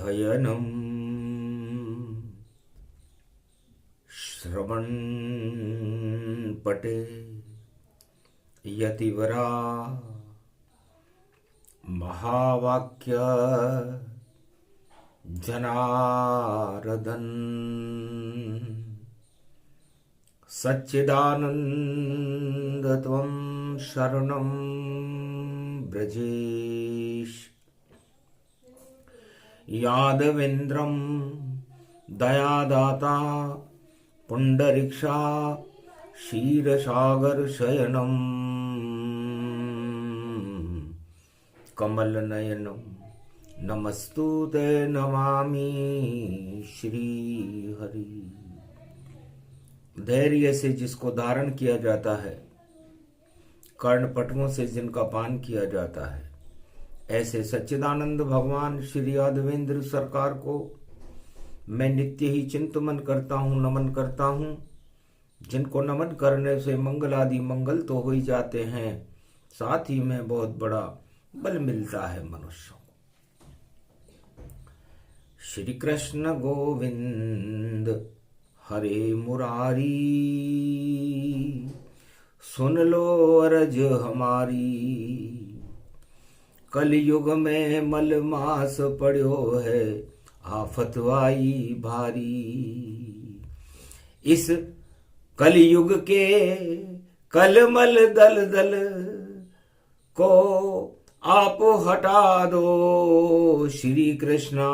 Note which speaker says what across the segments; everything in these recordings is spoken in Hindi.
Speaker 1: अध्ययनम् श्रवण पटे यतिवरा महावाक्य जनार्दन सच्चिदानंद त्वं शरणं ब्रजेश यादवेन्द्रं दयादाता पुंडरीक्षा क्षीरसागर शयनम कमलनयनम नमस्तुते नमामि श्रीहरि। धैर्य से जिसको धारण किया जाता है, कर्णपटुओं से जिनका पान किया जाता है, ऐसे सच्चिदानंद भगवान श्री यादवेंद्र सरकार को मैं नित्य ही चिंतन करता हूँ, नमन करता हूँ। जिनको नमन करने से मंगल आदि मंगल तो हो ही जाते हैं, साथ ही में बहुत बड़ा बल मिलता है मनुष्यों को। श्री कृष्ण गोविंद हरे मुरारी, सुन लो अरज हमारी। कलयुग में मल मास पड़ो है, आफत आई भारी। इस कलयुग के कलमल दल दल को आप हटा दो श्री कृष्णा।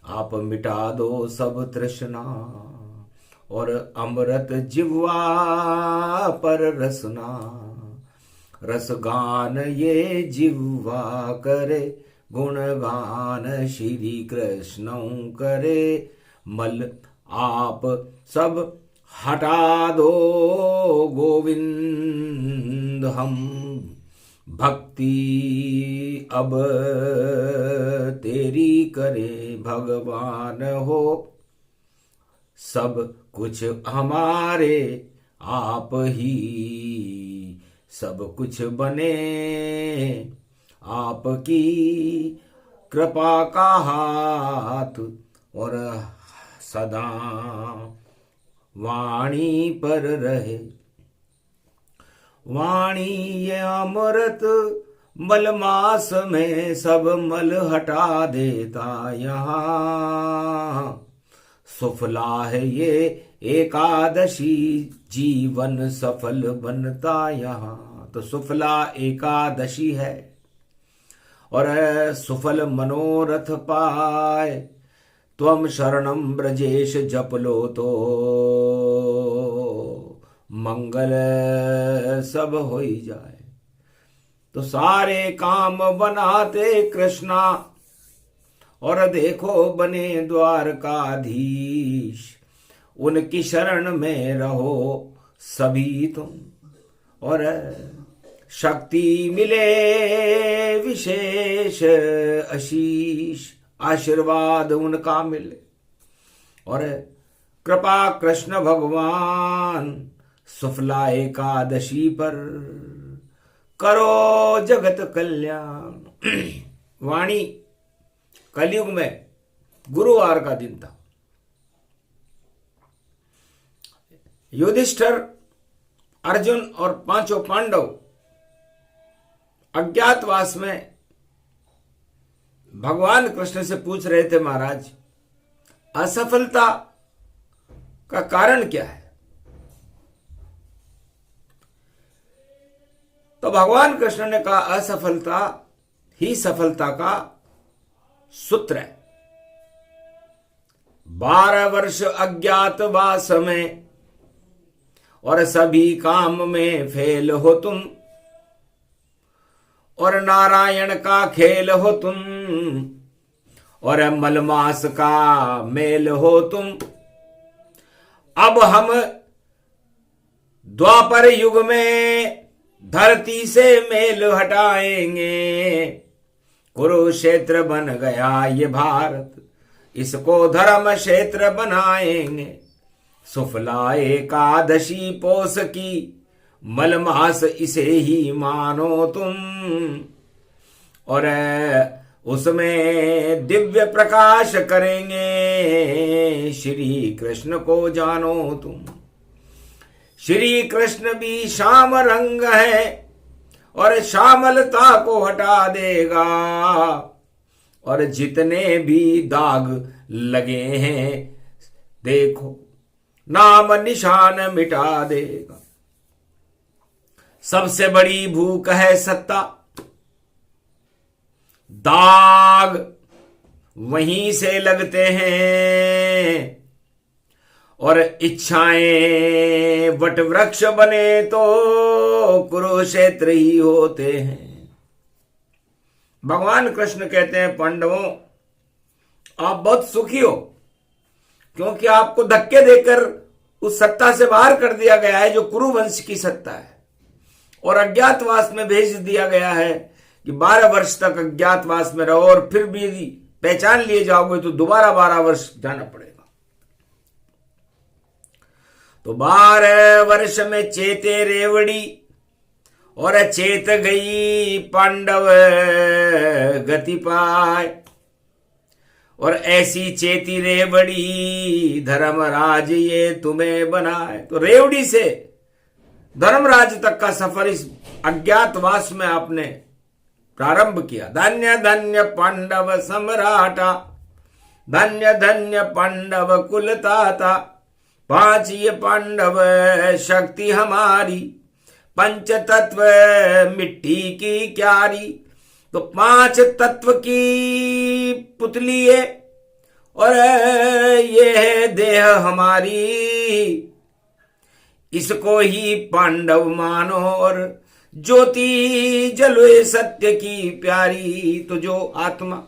Speaker 1: आप मिटा दो सब तृष्णा और अमृत जिह्वा पर रसना। रसगान ये जिह्वा करे, गुणगान श्री कृष्ण करे। मल आप सब हटा दो गोविंद, हम भक्ति अब तेरी करे। भगवान हो सब कुछ हमारे, आप ही सब कुछ बने। आपकी कृपा का हाथ और सदा वाणी पर रहे। वाणी ये अमृत मलमास में सब मल हटा देता यहाँ। सुफला है ये एकादशी, जीवन सफल बनता यहाँ। तो सुफला एकादशी है और सुफल मनोरथ पाए। त्वम शरणम ब्रजेश जप लो तो मंगल सब हो ही जाए। तो सारे काम बनाते कृष्णा, और देखो बने द्वारकाधीश। उनकी शरण में रहो सभी तुम, और शक्ति मिले विशेष आशीष। आशीर्वाद उनका मिले और कृपा कृष्ण भगवान सुफला एकादशी पर करो जगत कल्याण। वाणी कलयुग में गुरुवार का दिन था। युधिष्ठिर, अर्जुन और पांचों पांडव अज्ञातवास में भगवान कृष्ण से पूछ रहे थे, महाराज असफलता का कारण क्या है? तो भगवान कृष्ण ने कहा, असफलता ही सफलता का सूत्र है। 12 वर्ष अज्ञातवास में और सभी काम में फेल हो तुम, और नारायण का खेल हो तुम, और मलमास का मेल हो तुम। अब हम द्वापर युग में धरती से मेल हटाएंगे। कुरुक्षेत्र बन गया ये भारत, इसको धर्म क्षेत्र बनाएंगे। सुफला एकादशी पोष की, मलमास इसे ही मानो तुम। और उसमें दिव्य प्रकाश करेंगे। श्री कृष्ण को जानो तुम, श्री कृष्ण भी श्याम रंग है और श्यामलता को हटा देगा, और जितने भी दाग लगे हैं देखो नाम निशान मिटा देगा। सबसे बड़ी भूख है सत्ता, दाग वहीं से लगते हैं, और इच्छाएं वट वृक्ष बने तो कुरुक्षेत्र ही होते हैं। भगवान कृष्ण कहते हैं पांडवों, आप बहुत सुखी हो, क्योंकि आपको धक्के देकर उस सत्ता से बाहर कर दिया गया है जो कुरुवंश की सत्ता है, और अज्ञातवास में भेज दिया गया है कि 12 वर्ष तक अज्ञातवास में रहो, और फिर भी यदि पहचान लिए जाओगे तो दोबारा 12 वर्ष जाना पड़ेगा। तो 12 वर्ष में चेते रेवड़ी, और चेत गई पांडव गति पाए, और ऐसी चेती रेवड़ी धर्मराज ये तुम्हें बनाए। तो रेवड़ी से धर्मराज तक का सफर इस अज्ञातवास में आपने प्रारंभ किया। धन्य धन्य पांडव सम्राटा, धन्य धन्य पांडव कुलताता, 5 ये पांडव शक्ति हमारी, पंच तत्व मिट्टी की क्यारी। तो 5 तत्व की पुतली है, और ये है देह हमारी, इसको ही पांडव मानो, और ज्योति जलवे सत्य की प्यारी। तो जो आत्मा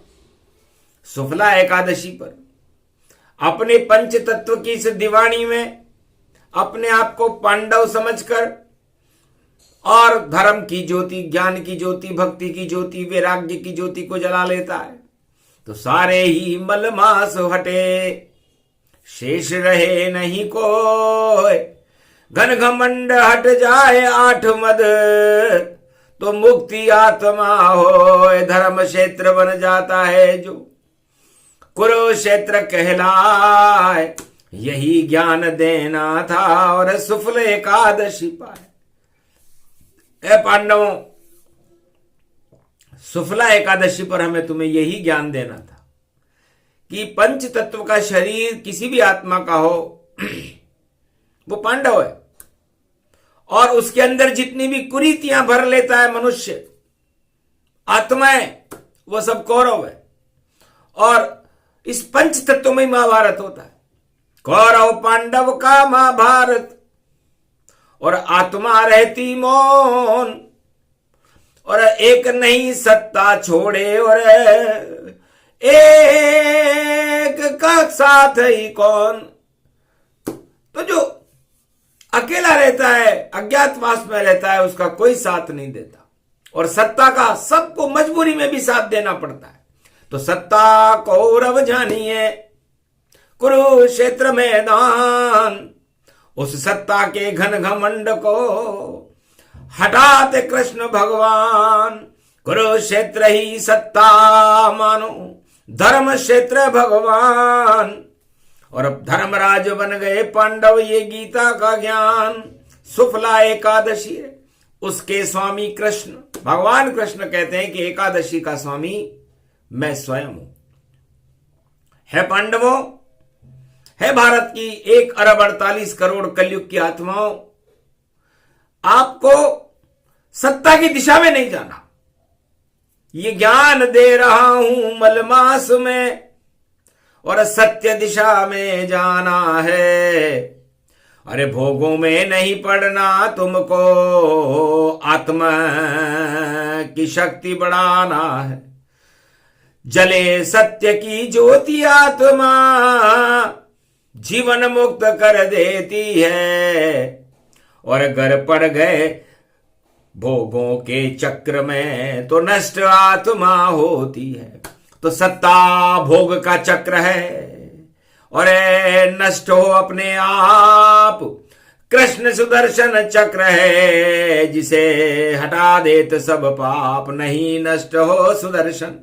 Speaker 1: शुक्ला एकादशी पर अपने पंच तत्व की इस दिवाणी में अपने आप को पांडव समझकर, और धर्म की ज्योति, ज्ञान की ज्योति, भक्ति की ज्योति, वैराग्य की ज्योति को जला लेता है, तो सारे ही मलमास हटे, शेष रहे नहीं कोई। घन घमंड हट जाए 8 मद, तो मुक्ति आत्मा हो, धर्म क्षेत्र बन जाता है जो कुरुक्षेत्र कहलाए। यही ज्ञान देना था और शुक्ल एकादशी पाए। ए पांडवों, शुक्ला एकादशी पर हमें तुम्हें यही ज्ञान देना था कि पंच तत्व का शरीर किसी भी आत्मा का हो वो पांडव है, और उसके अंदर जितनी भी कुरीतियां भर लेता है मनुष्य, आत्माएं, वो सब कौरव है। और इस पंच तत्व में महाभारत होता है। कौरव पांडव का महाभारत, और आत्मा रहती मौन, और एक नहीं सत्ता छोड़े, और एक का साथ ही कौन। तो जो अकेला रहता है, अज्ञातवास में रहता है, उसका कोई साथ नहीं देता, और सत्ता का सबको मजबूरी में भी साथ देना पड़ता है। तो सत्ता कौरव जानिए कुरुक्षेत्र मैदान, उस सत्ता के घन घमंड को हटाते कृष्ण भगवान। कुरुक्षेत्र ही सत्ता मानो, धर्म क्षेत्र भगवान, और अब धर्मराज बन गए पांडव, ये गीता का ज्ञान। शुक्ला एकादशी है, उसके स्वामी कृष्ण, भगवान कृष्ण कहते हैं कि एकादशी का स्वामी मैं स्वयं हूं। है पांडवों, है भारत की 1 अरब 48 करोड़ कलयुग की आत्माओं, आपको सत्ता की दिशा में नहीं जाना। ये ज्ञान दे रहा हूं मलमास में, और सत्य दिशा में जाना है। अरे भोगों में नहीं पड़ना तुमको, आत्मा की शक्ति बढ़ाना है। जले सत्य की ज्योति आत्मा, जीवन मुक्त कर देती है। और अगर पड़ गए भोगों के चक्र में तो नष्ट आत्मा होती है। तो सत्ता भोग का चक्र है, और नष्ट हो अपने आप। कृष्ण सुदर्शन चक्र है, जिसे हटा देत सब पाप, नहीं नष्ट हो सुदर्शन।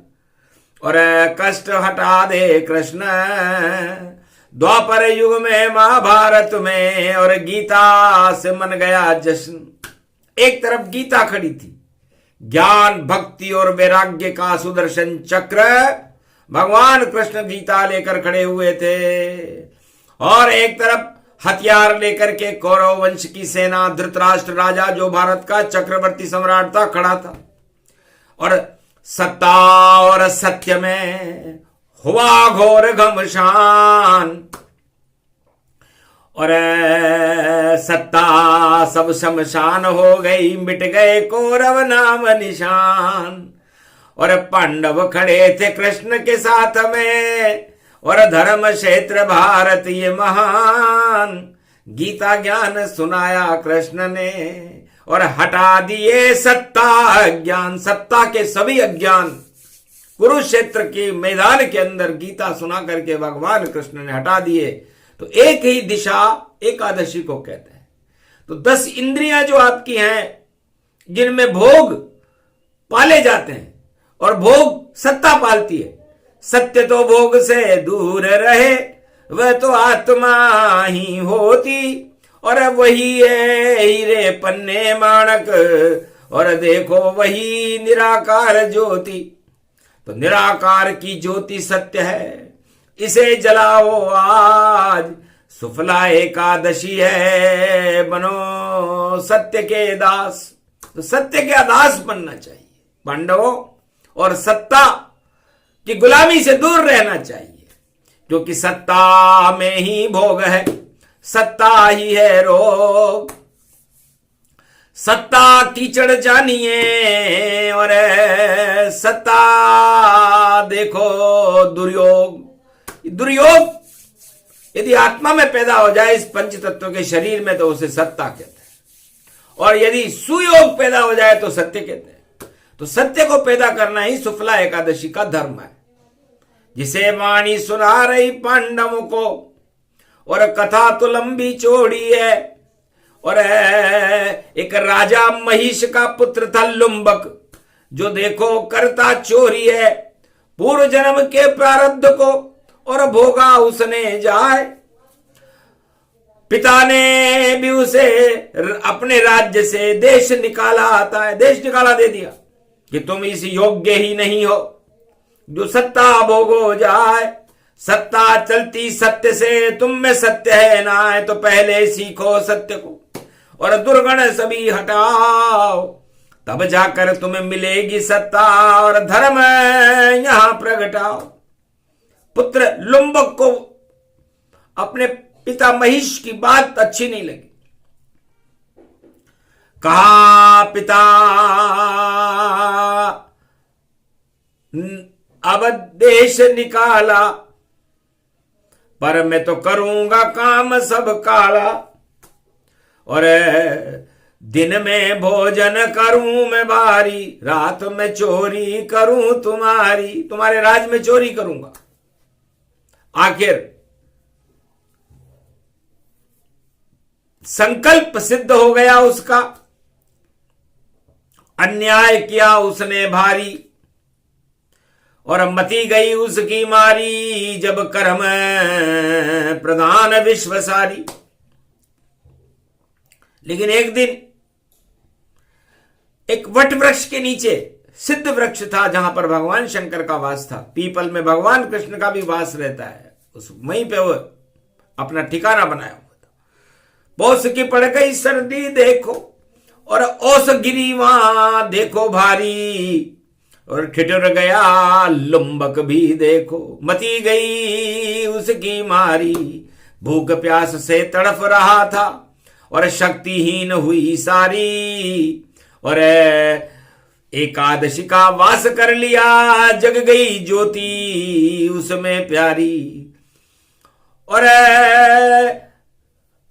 Speaker 1: और कष्ट हटा दे कृष्ण। द्वापर युग में महाभारत में और गीता से मन गया जश्न। एक तरफ गीता खड़ी थी, ज्ञान भक्ति और वैराग्य का सुदर्शन चक्र भगवान कृष्ण गीता लेकर खड़े हुए थे, और एक तरफ हथियार लेकर के कौरव वंश की सेना धृतराष्ट्र राजा जो भारत का चक्रवर्ती सम्राट था खड़ा था। और सत्ता और सत्य में हुआ घोर घमसान, और सत्ता सब शमशान हो गई, मिट गए कौरव नाम निशान। और पांडव खड़े थे कृष्ण के साथ में, और धर्म क्षेत्र भारत ये महान। गीता ज्ञान सुनाया कृष्ण ने, और हटा दिए सत्ता अज्ञान। सत्ता के सभी अज्ञान कुरुक्षेत्र के मैदान के अंदर गीता सुना करके भगवान कृष्ण ने हटा दिए। तो एक ही दिशा एकादशी को कहते हैं। तो 10 इंद्रियां जो आपकी हैं, जिनमें भोग पाले जाते हैं, और भोग सत्ता पालती है। सत्य तो भोग से दूर रहे, वह तो आत्मा ही होती, और वही है हीरे पन्ने माणक, और देखो वही निराकार ज्योति। तो निराकार की ज्योति सत्य है, इसे जलाओ आज, सुफला एकादशी है, बनो सत्य के दास। तो सत्य के दास बनना चाहिए पांडवों, और सत्ता की गुलामी से दूर रहना चाहिए, क्योंकि सत्ता में ही भोग है, सत्ता ही है रोग। सत्ता कीचड़ जानिए, और सत्ता देखो दुर्योग। दुर्योग यदि आत्मा में पैदा हो जाए इस पंच तत्व के शरीर में, तो उसे सत्ता कहते हैं, और यदि सुयोग पैदा हो जाए तो सत्य कहते हैं। तो सत्य को पैदा करना ही सुफला एकादशी का धर्म है, जिसे वाणी सुना रही पांडवों को। और कथा तो लंबी चौड़ी है, और एक राजा महिष का पुत्र था लुम्बक, जो देखो करता चोरी है, पूर्व जन्म के प्रारब्ध को और भोगा उसने जाए। पिता ने भी उसे अपने राज्य से देश निकाला, आता है देश निकाला दे दिया कि तुम इस योग्य ही नहीं हो जो सत्ता भोगो जाए। सत्ता चलती सत्य से, तुम में सत्य है ना है, तो पहले सीखो सत्य को, और दुर्गुण सभी हटाओ, तब जाकर तुम्हें मिलेगी सत्ता, और धर्म यहां प्रगटाओ। पुत्र लुम्बक को अपने पिता महिष की बात अच्छी नहीं लगी। कहा पिता अब देश निकाला, पर मैं तो करूंगा काम सब काला, और दिन में भोजन करूं मैं भारी, रात में चोरी करूं तुम्हारी। तुम्हारे राज में चोरी करूंगा। आखिर संकल्प सिद्ध हो गया उसका, अन्याय किया उसने भारी, और मती गई उसकी मारी, जब कर्म प्रधान विश्व सारी। लेकिन एक दिन एक वट वृक्ष के नीचे, सिद्ध वृक्ष था जहां पर भगवान शंकर का वास था, पीपल में भगवान कृष्ण का भी वास रहता है, उस वहीं पे वो अपना ठिकाना बनाया हुआ था। पौष की पड़ गई सर्दी देखो, और ओस गिरी वहां देखो भारी, और ठिठुर गया लुम्बक भी देखो, मती गई उसकी मारी। भूख प्यास से तड़फ रहा था, और शक्तिहीन हुई सारी, और एकादशी का वास कर लिया, जग गई ज्योति उसमें प्यारी। और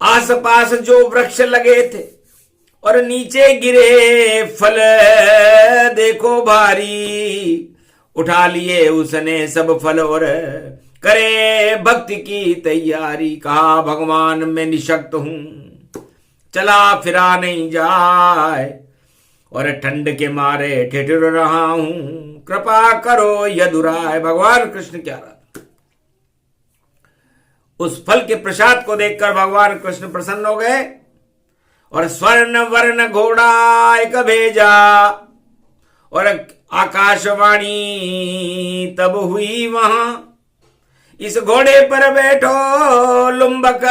Speaker 1: आसपास जो वृक्ष लगे थे, और नीचे गिरे फल देखो भारी, उठा लिए उसने सब फल, और करे भक्ति की तैयारी। कहा भगवान मैं निशक्त हूं, चला फिरा नहीं जाए, और ठंड के मारे ठिठुर रहा हूं, कृपा करो यदुराय। भगवान कृष्ण क्या रहा, उस फल के प्रसाद को देखकर भगवान कृष्ण प्रसन्न हो गए और स्वर्ण वर्ण घोड़ा एक भेजा और आकाशवाणी तब हुई वहां, इस घोड़े पर बैठो लुम्बक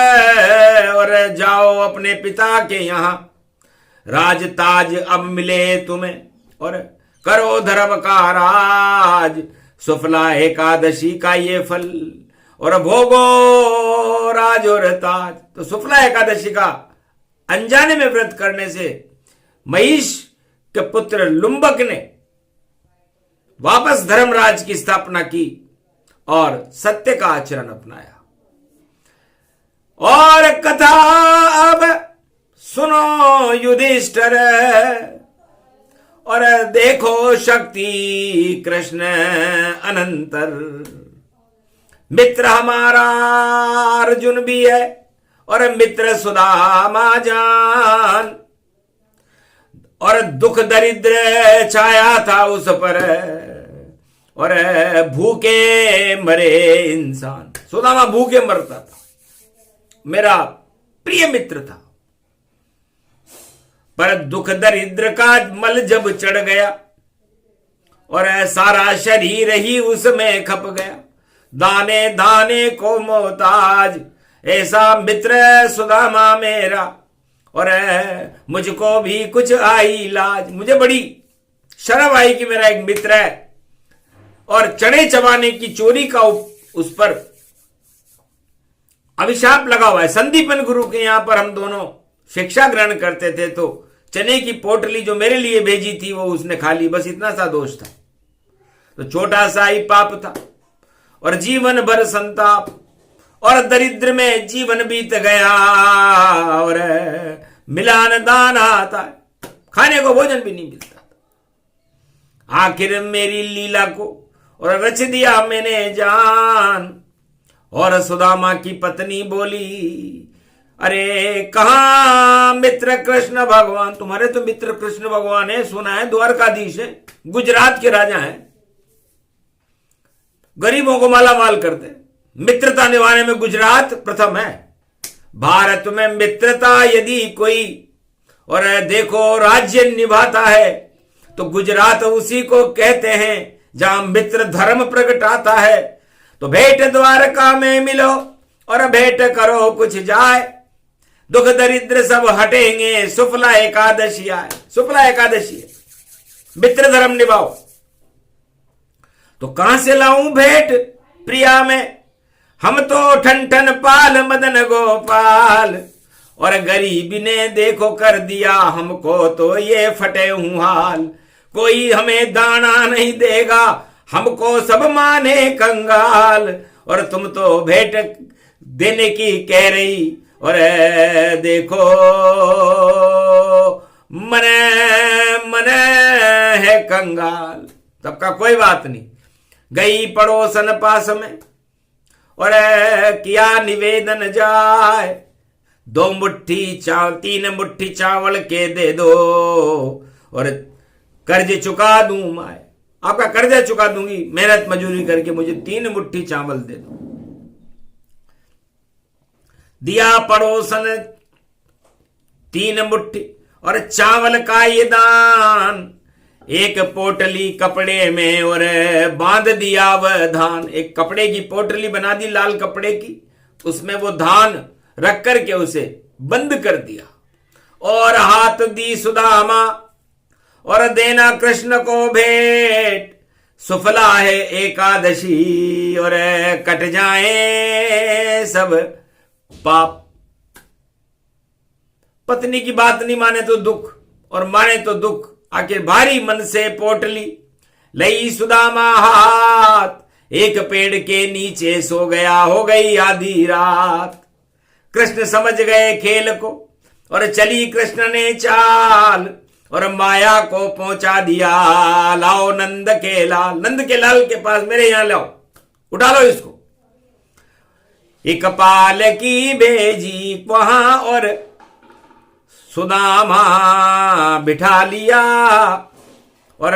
Speaker 1: और जाओ अपने पिता के यहां, राज ताज अब मिले तुम्हें और करो धर्म का राज, सुफला एकादशी का ये फल और भोगो राज और ताज। तो सुफला एकादशी का अनजाने में व्रत करने से महिष के पुत्र लुम्बक ने वापस धर्मराज की स्थापना की और सत्य का आचरण अपनाया। और कथा अब सुनो युधिष्ठिर और देखो शक्ति कृष्ण अनंतर, मित्र हमारा अर्जुन भी है और मित्र सुदामा जान, और दुख दरिद्र छाया था उस पर और भूखे मरे इंसान। सुदामा भूखे मरता था, मेरा प्रिय मित्र था, पर दुख दरिद्र का मल जब चढ़ गया और सारा शरीर ही उसमें खप गया, दाने दाने को मोहताज ऐसा मित्र सुदामा मेरा, और मुझको भी कुछ आई लाज। मुझे बड़ी शर्म आई कि मेरा एक मित्र है और चने चबाने की चोरी का उस पर अभिशाप लगा हुआ है। संदीपन गुरु के यहां पर हम दोनों शिक्षा ग्रहण करते थे, तो चने की पोटली जो मेरे लिए भेजी थी वो उसने खा ली, बस इतना सा दोष था। तो छोटा सा ही पाप था और जीवन भर संताप और दरिद्र में जीवन बीत गया और मिलान दान आता है, खाने को भोजन भी नहीं मिलता था। आखिर मेरी लीला को और रच दिया मैंने जान। और सुदामा की पत्नी बोली, अरे कहां मित्र कृष्ण भगवान? तुम्हारे तो मित्र कृष्ण भगवान है, सुना है द्वारकाधीश है, गुजरात के राजा हैं, गरीबों को माला माल करते, मित्रता निभाने में गुजरात प्रथम है। भारत में मित्रता यदि कोई और देखो राज्य निभाता है तो गुजरात उसी को कहते हैं जहां मित्र धर्म प्रगटाता है। तो भेंट द्वारका में मिलो और भेंट करो कुछ जाए, दुख दरिद्र सब हटेंगे, सुफला एकादशी आए। सुफला एकादशी है, मित्र धर्म निभाओ। तो कहां से लाऊं भेंट प्रिया में? हम तो ठन ठन पाल मदन गोपाल, और गरीबी ने देखो कर दिया हमको तो ये फटे हूं हाल। कोई हमें दाना नहीं देगा, हमको सब माने कंगाल, और तुम तो भेंट देने की कह रही और देखो मन है कंगाल। तब का कोई बात नहीं, गई पड़ोसन पास में और किया निवेदन जाए, 2 मुट्ठी 3 मुट्ठी चावल के दे दो और कर्ज चुका दूं मैं, आपका कर्जा चुका दूंगी, मेहनत मजूरी करके मुझे 3 मुट्ठी चावल दे दो। दिया पड़ोसन 3 मुट्ठी और चावल का ये दान, एक पोटली कपड़े में और बांध दिया वह धान। एक कपड़े की पोटली बना दी लाल कपड़े की, उसमें वो धान रख करके उसे बंद कर दिया। और हाथ दी सुदामा और देना कृष्ण को भेंट, सुफला है एकादशी और कट जाए सब पाप। पत्नी की बात नहीं माने तो दुख और माने तो दुख, आखिर भारी मन से पोटली लई सुदामा हाथ, एक पेड़ के नीचे सो गया, हो गई आधी रात। कृष्ण समझ गए खेल को और चली कृष्ण ने चाल, और माया को पहुंचा दिया लाओ नंद के लाल। नंद के लाल के पास मेरे यहां लाओ, उठा लो इसको। एक पाल की भेजी वहां और सुदामा बिठा लिया, और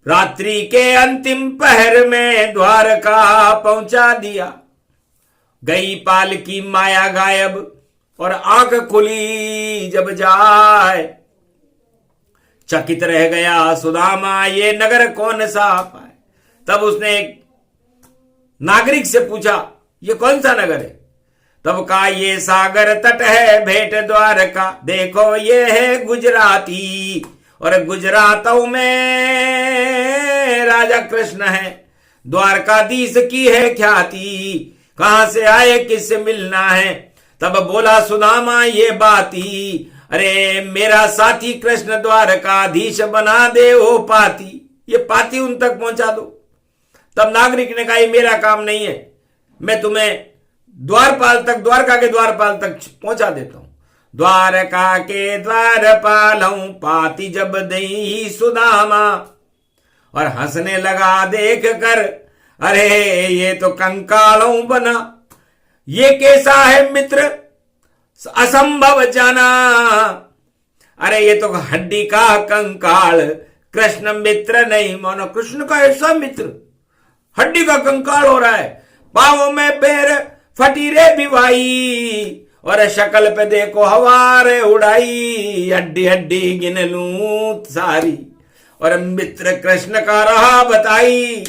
Speaker 1: रात्रि के अंतिम पहर में द्वारका पहुंचा दिया। गई पाल की माया गायब और आंख खुली जब जाए, चकित रह गया सुदामा ये नगर कौन सा पाए। तब उसने एक नागरिक से पूछा ये कौन सा नगर है। तब कहा ये सागर तट है भेंट द्वारका, देखो ये है गुजराती और गुजरातों में राजा कृष्ण है, द्वारकाधीश की है ख्याति, कहां से आए किससे मिलना है। तब बोला सुदामा ये बाती, अरे मेरा साथी कृष्ण द्वारकाधीश बना दे वो पाती, ये पाती उन तक पहुंचा दो। तब नागरिक ने कहा ये मेरा काम नहीं है, मैं तुम्हें द्वारपाल तक, द्वारका के द्वारपाल तक पहुंचा देता हूं। द्वारका के द्वारपाल हूं पाती जब दई सुदामा, और हंसने लगा देख कर, अरे ये तो कंकालों बना, ये कैसा है मित्र असंभव जाना। अरे ये तो हड्डी का कंकाल, कृष्ण मित्र नहीं मानो। कृष्ण का ऐसा मित्र हड्डी का कंकाल हो रहा है, पांवों में पैर फटी रे भिवाई, और शक्ल पे देखो हवारे उड़ाई, हड्डी हड्डी गिन लूं सारी, और मित्र कृष्ण का रहा बताई।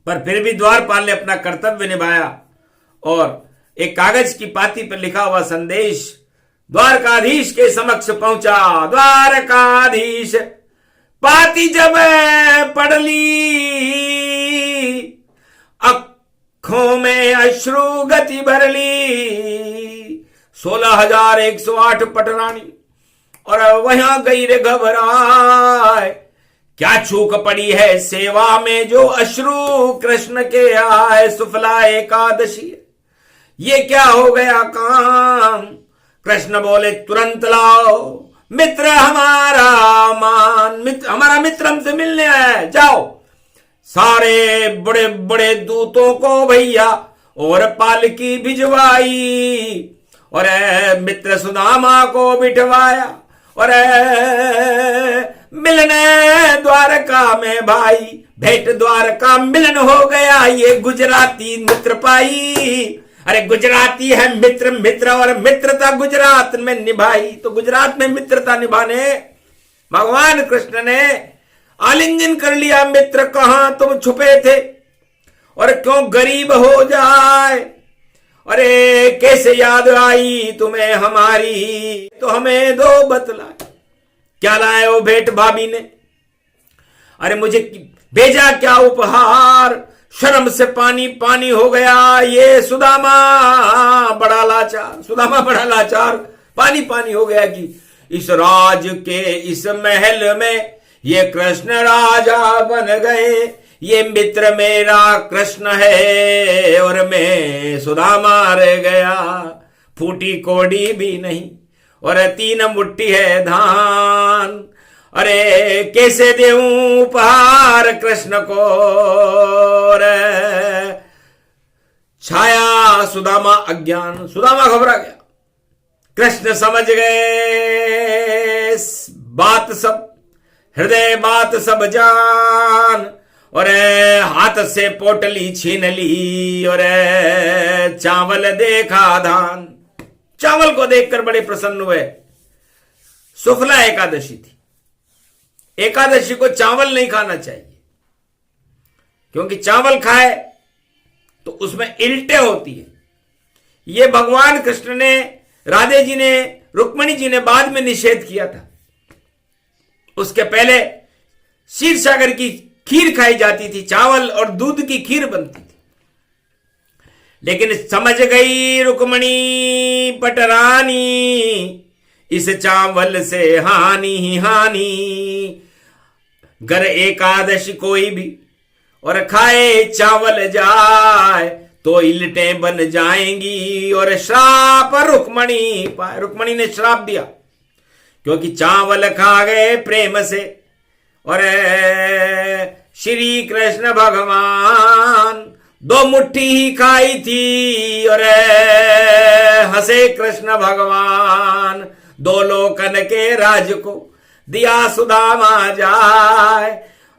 Speaker 1: पर फिर भी द्वारपाल ने अपना कर्तव्य निभाया और एक कागज की पाती पर लिखा हुआ संदेश द्वारकाधीश के समक्ष पहुंचा। द्वारकाधीश पाती जब पढ़ ली, आंखों में अश्रु गति भर ली। 16,108 पटरानी और वहां गई रे घबराए, क्या चूक पड़ी है सेवा में जो अश्रु कृष्ण के आए। सुफला एकादशी ये क्या हो गया काम, कृष्ण बोले तुरंत लाओ मित्र हमारा मान, हमारा मित्र हमसे मिलने आया है, जाओ सारे बड़े बड़े दूतों को भैया और पालकी भिजवाई, और मित्र सुदामा को बिठवाया, और मिलने द्वारका में भाई, भेंट द्वारका मिलन हो गया, ये गुजराती मित्र पाई। अरे गुजराती है मित्र, मित्र और मित्रता गुजरात में निभाई। तो गुजरात में मित्रता निभाने भगवान कृष्ण ने आलिंगन कर लिया। मित्र कहां तुम छुपे थे और क्यों गरीब हो जाए, अरे कैसे याद आई तुम्हें हमारी, तो हमें दो बतलाए। क्या लाए हो भेंट भाभी ने, अरे मुझे भेजा क्या उपहार, शर्म से पानी पानी हो गया ये सुदामा बड़ा लाचार। सुदामा बड़ा लाचार, पानी पानी हो गया कि इस राज के इस महल में ये कृष्ण राजा बन गए, ये मित्र मेरा कृष्ण है और मैं सुदामा रह गया, फूटी कोड़ी भी नहीं और 3 मुट्ठी है धान। अरे कैसे देऊं उपहार कृष्ण को, छाया सुदामा अज्ञान। सुदामा घबरा गया, कृष्ण समझ गए बात सब, हृदय बात सब जान, और हाथ से पोटली छीन ली और चावल देखा धान। चावल को देखकर बड़े प्रसन्न हुए। सुफला एकादशी थी, एकादशी को चावल नहीं खाना चाहिए, क्योंकि चावल खाए तो उसमें इल्टे होती है। ये भगवान कृष्ण ने, राधे जी ने, रुक्मणी जी ने बाद में निषेध किया था। उसके पहले क्षीर सागर की खीर खाई जाती थी, चावल और दूध की खीर बनती थी। लेकिन समझ गई रुक्मणी पटरानी, इस चावल से हानि ही हानि। गर एकादशी कोई भी और खाए चावल जाए तो इल्टें बन जाएंगी और श्राप रुक्मणी पाए। रुक्मणी ने श्राप दिया क्योंकि चावल खा गए प्रेम से, और श्री कृष्ण भगवान 2 मुट्ठी ही खाई थी और हंसे कृष्ण भगवान। 2 लोकन के राज को दिया सुदामा जाए।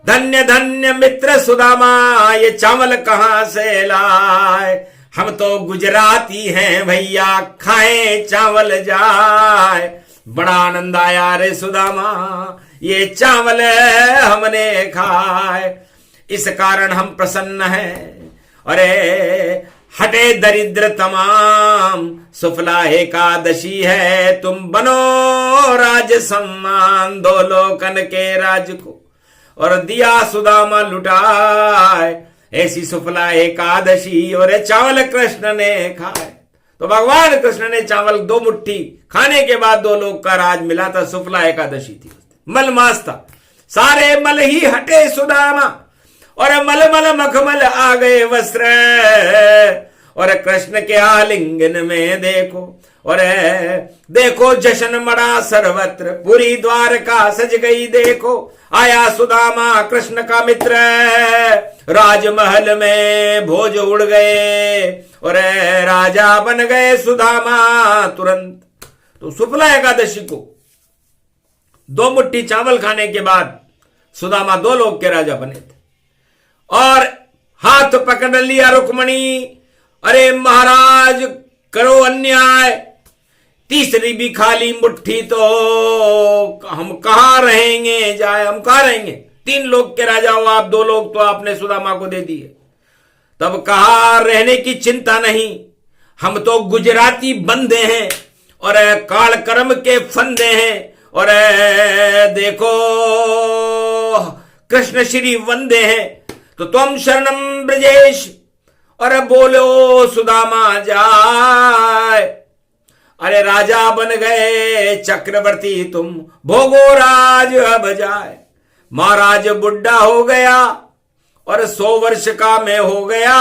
Speaker 1: धन्य धन्य मित्र सुदामा, ये चावल कहां से लाए। हम तो गुजराती हैं भैया, खाएं चावल जाए। बड़ा आनंद आया रे सुदामा, ये चावल हमने खाए, इस कारण हम प्रसन्न हैं। अरे हटे दरिद्र तमाम, सुफला एकादशी है, तुम बनो राज सम्मान। दो लोकन के राज को और दिया सुदामा लुटाए, ऐसी सुफला एकादशी और चावल कृष्ण ने खाए। तो भगवान कृष्ण ने चावल 2 मुट्ठी खाने के बाद 2 लोग का राज मिला था। सुफला एकादशी थी, मल मास था, सारे मल ही हटे सुदामा और मल मल मखमल आ गए वस्त्र। और कृष्ण के आलिंगन में देखो और देखो जश्न मड़ा सर्वत्र, पूरी द्वारका सज गई देखो। आया सुदामा कृष्ण का मित्र, राजमहल में भोज उड़ गए और राजा बन गए सुदामा तुरंत। तो सुफला एकादशी को 2 मुट्ठी चावल खाने के बाद सुदामा 2 लोग के राजा बने थे। और हाथ पकड़ लिया रुक्मणी, अरे महाराज करो अन्याय, तीसरी भी खाली मुट्ठी तो हम कहां रहेंगे, जाए हम कहां रहेंगे। 3 लोग के राजा हो आप, 2 लोग तो आपने सुदामा को दे दिए। तब कहा रहने की चिंता नहीं, हम तो गुजराती बंदे हैं और काल कर्म के फंदे हैं और देखो कृष्ण श्री वंदे हैं। तो तुम शरणम ब्रजेश और बोलो सुदामा जाए। अरे राजा बन गए चक्रवर्ती तुम, भोगो राज अब जाए। महाराज बुढ़ा हो गया और 100 वर्ष का मैं हो गया,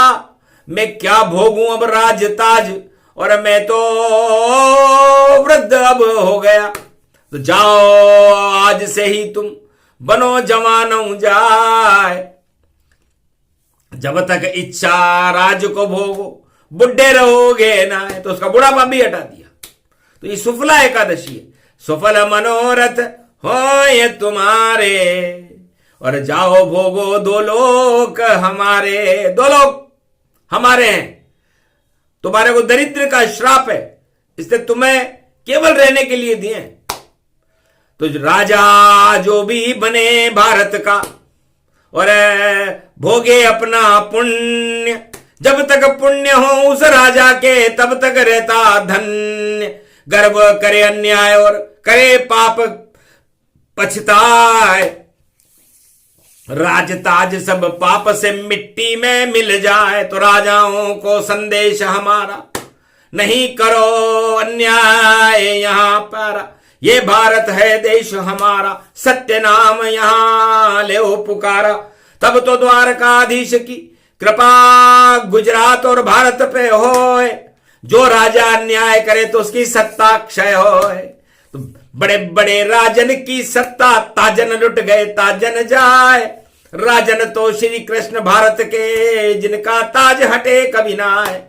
Speaker 1: मैं क्या भोगूं अब राज ताज, और मैं तो वृद्ध अब हो गया। तो जाओ आज से ही तुम बनो जवानों जाए। जब तक इच्छा राज को भोगो, बुढ़े रहोगे ना। तो उसका बुढ़ापा भी हटा दिया। तो ये सुफला एकादशी है, सुफल मनोरथ हो ये तुम्हारे, और जाओ भोगो 2 लोक हमारे। 2 लोक हमारे हैं, तुम्हारे को दरिद्र का श्राप है, इसलिए तुम्हें केवल रहने के लिए दिए। तो राजा जो भी बने भारत का और भोगे अपना पुण्य, जब तक पुण्य हो उस राजा के तब तक रहता धन्य। गर्व करे अन्याय और करे पाप पछताए, राजताज सब पाप से मिट्टी में मिल जाए। तो राजाओं को संदेश हमारा, नहीं करो अन्याय यहाँ पर, ये भारत है देश हमारा, सत्य नाम यहाँ ले पुकारा। तब तो द्वारकाधीश की कृपा गुजरात और भारत पे होए, जो राजा अन्याय करे तो उसकी सत्ता क्षय होए। तो बड़े बड़े राजन की सत्ता ताजन लुट गए ताजन जाए। राजन तो श्री कृष्ण भारत के, जिनका ताज हटे कभी ना आए।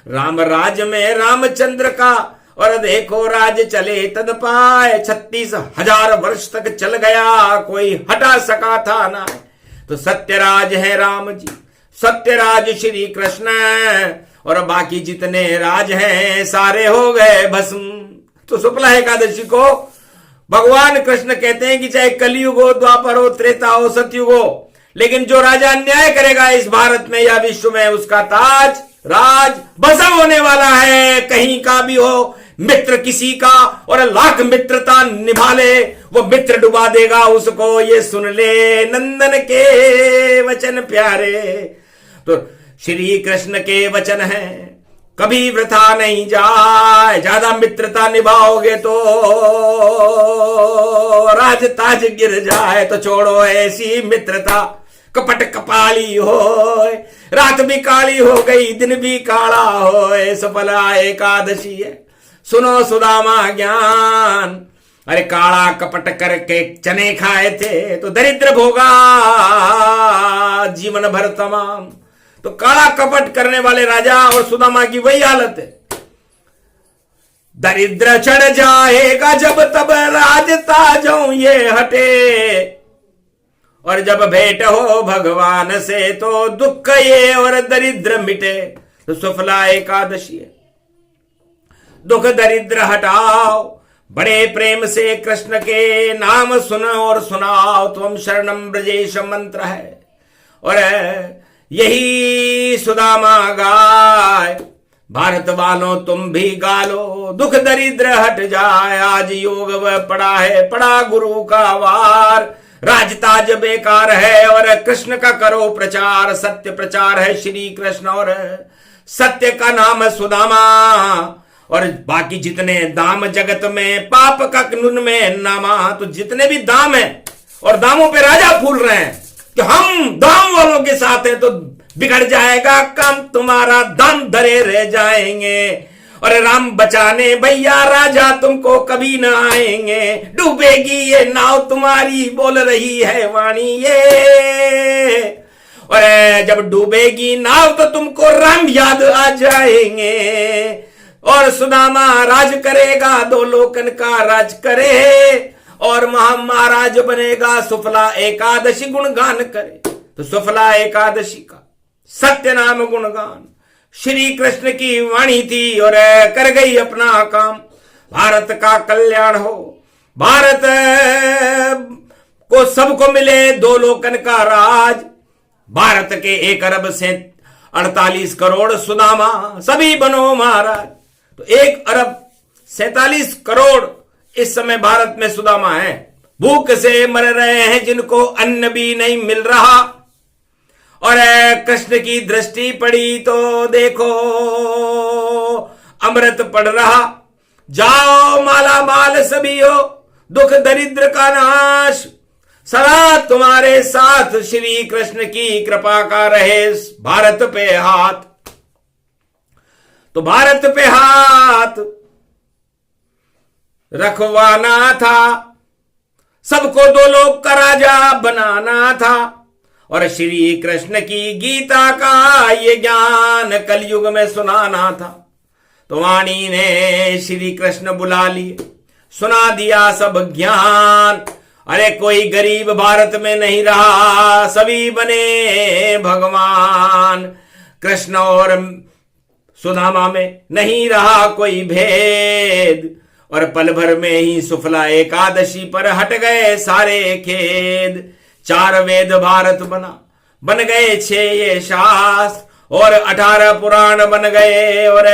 Speaker 1: राम राज में रामचंद्र का और देखो राज चले तद पाए। 36,000 वर्ष तक चल गया, कोई हटा सका था ना। तो सत्यराज है राम जी, सत्यराज श्री कृष्ण, और बाकी जितने राज हैं सारे हो गए भस्म। तो शुक्ला एकादशी को भगवान कृष्ण कहते हैं कि चाहे कलयुग हो, द्वापर हो, त्रेता हो, सतयुग हो, लेकिन जो राजा अन्याय करेगा इस भारत में या विश्व में, उसका ताज राज भस्म होने वाला है। कहीं का भी हो, मित्र किसी का और लाख मित्रता निभा ले, वो मित्र डुबा देगा उसको। ये सुन ले नंदन के वचन प्यारे। तो श्री कृष्ण के वचन है, कभी वृथा नहीं जाए। ज्यादा मित्रता निभाओगे तो राज ताज गिर जाए। तो छोड़ो ऐसी मित्रता, कपट कपाली हो, रात भी काली हो गई दिन भी काला हो। सफला एकादशी है, सुनो सुदामा ज्ञान। अरे काला कपट करके चने खाए थे तो दरिद्र भोगा जीवन भर तमाम। तो काला कपट करने वाले राजा और सुदामा की वही हालत है। दरिद्र चढ़ जाएगा जब तब राज ताजों हूं ये हटे। और जब भेंट हो भगवान से तो दुख ये और दरिद्र मिटे। तो सुफला एकादशी है, दुख दरिद्र हटाओ, बड़े प्रेम से कृष्ण के नाम सुनो और सुनाओ। तुम शरणम ब्रजेश मंत्र है और यही सुदामा गाय। भारत वालों तुम भी गालो, दुख दरिद्र हट जाए। आज योग वह पड़ा है, पड़ा गुरु का वार। राजताज बेकार है और कृष्ण का करो प्रचार। सत्य प्रचार है श्री कृष्ण और सत्य का नाम सुदामा। और बाकी जितने दाम जगत में पाप का कानून में नामा। तो जितने भी दाम है और दामों पे राजा फूल रहे हैं कि हम दाम वालों के साथ हैं तो बिगड़ जाएगा काम तुम्हारा, दाम धरे रह जाएंगे। और राम बचाने भैया राजा तुमको कभी न आएंगे। डूबेगी ये नाव तुम्हारी, बोल रही है वाणी ये। और जब डूबेगी नाव तो तुमको राम याद आ जाएंगे। और सुदामा राज करेगा, दो लोकन का राज करे और महाराज बनेगा। सुफला एकादशी गुणगान करे। तो सुफला एकादशी का सत्य नाम गुणगान श्री कृष्ण की वाणी थी और कर गई अपना काम। भारत का कल्याण हो, भारत को सबको मिले दो लोकन का राज। भारत के 1 अरब से 48 करोड़ सुदामा, सभी बनो महाराज। तो 1 अरब 47 करोड़ इस समय भारत में सुदामा है। भूख से मर रहे हैं जिनको अन्न भी नहीं मिल रहा। और कृष्ण की दृष्टि पड़ी तो देखो अमृत पड़ रहा। जाओ माला माल सभी हो, दुख दरिद्र का नाश सदा तुम्हारे साथ। श्री कृष्ण की कृपा का रहे भारत पे हाथ। तो भारत पे हाथ रखवाना था, सबको दो लोक का राजा बनाना था। और श्री कृष्ण की गीता का ये ज्ञान कलयुग में सुनाना था। तो वाणी ने श्री कृष्ण बुला लिए, सुना दिया सब ज्ञान। अरे कोई गरीब भारत में नहीं रहा, सभी बने भगवान। कृष्ण और सुदामा में नहीं रहा कोई भेद। और पल भर में ही सुफला एकादशी पर हट गए सारे खेद। 4 वेद भारत बन गए 6 ये शास्त्र और 18 पुराण बन गए। और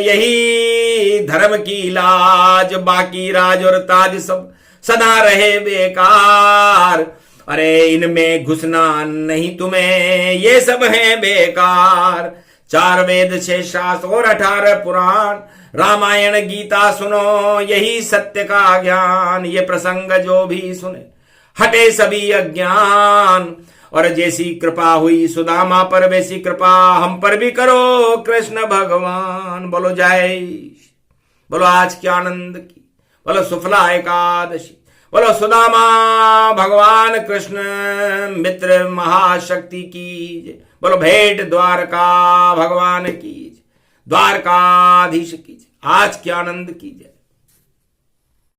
Speaker 1: यही धर्म की लाज, बाकी राज और ताज सब सदा रहे बेकार। अरे इनमें घुसना नहीं तुम्हें, ये सब है बेकार। 4 वेद 6 शास्त्र और 18 पुराण, रामायण गीता सुनो, यही सत्य का ज्ञान। ये प्रसंग जो भी सुने हटे सभी अज्ञान। और जैसी कृपा हुई सुदामा पर वैसी कृपा हम पर भी करो कृष्ण भगवान। बोलो जय, बोलो आज के आनंद की, बोलो सुफला एकादशी, बोलो सुदामा भगवान कृष्ण मित्र महाशक्ति की। बोलो भेंट द्वारका भगवान की, द्वारकाधीश की। आज के आनंद की जय।